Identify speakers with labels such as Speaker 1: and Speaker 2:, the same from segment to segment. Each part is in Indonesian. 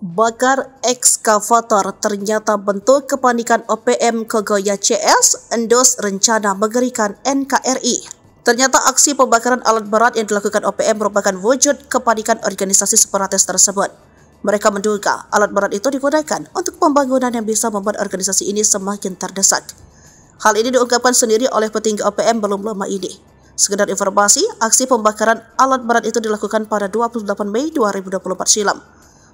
Speaker 1: Bakar ekskavator, ternyata bentuk kepanikan OPM Kogoya CS endus rencana mengerikan NKRI. Ternyata aksi pembakaran alat berat yang dilakukan OPM merupakan wujud kepanikan organisasi separatis tersebut. Mereka menduga alat berat itu digunakan untuk pembangunan yang bisa membuat organisasi ini semakin terdesak. Hal ini diungkapkan sendiri oleh petinggi OPM belum lama ini. Sekedar informasi, aksi pembakaran alat berat itu dilakukan pada 28 Mei 2024 silam.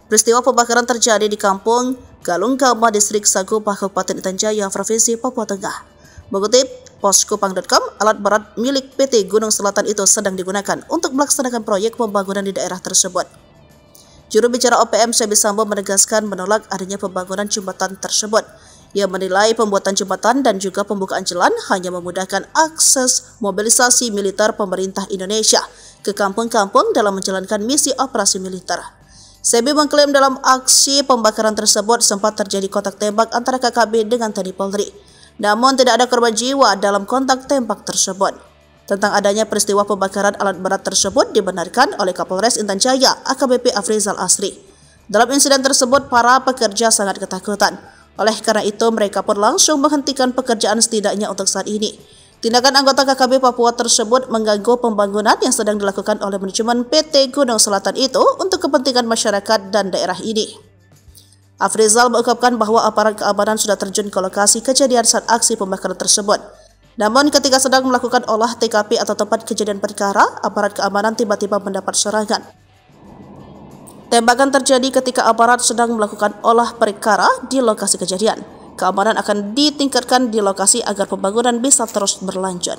Speaker 1: Peristiwa pembakaran terjadi di Kampung Galunggama, Distrik Sagupa, Kabupaten Intan Jaya, Provinsi Papua Tengah. Mengutip poskupang.com, alat berat milik PT Gunung Selatan itu sedang digunakan untuk melaksanakan proyek pembangunan di daerah tersebut. Juru bicara OPM Sebi Sambo menegaskan menolak adanya pembangunan jembatan tersebut. Ia menilai pembuatan jembatan dan juga pembukaan jalan hanya memudahkan akses mobilisasi militer pemerintah Indonesia ke kampung-kampung dalam menjalankan misi operasi militer. Sebi mengklaim dalam aksi pembakaran tersebut sempat terjadi kontak tembak antara KKB dengan TNI Polri. Namun tidak ada korban jiwa dalam kontak tembak tersebut. Tentang adanya peristiwa pembakaran alat berat tersebut dibenarkan oleh Kapolres Intan Jaya AKBP Afrizal Asri. Dalam insiden tersebut para pekerja sangat ketakutan. Oleh karena itu mereka pun langsung menghentikan pekerjaan setidaknya untuk saat ini. Tindakan anggota KKB Papua tersebut mengganggu pembangunan yang sedang dilakukan oleh manajemen PT Gunung Selatan itu untuk kepentingan masyarakat dan daerah ini. Afrizal mengungkapkan bahwa aparat keamanan sudah terjun ke lokasi kejadian saat aksi pembakaran tersebut. Namun ketika sedang melakukan olah TKP atau tempat kejadian perkara, aparat keamanan tiba-tiba mendapat serangan. Tembakan terjadi ketika aparat sedang melakukan olah perkara di lokasi kejadian. Keamanan akan ditingkatkan di lokasi agar pembangunan bisa terus berlanjut.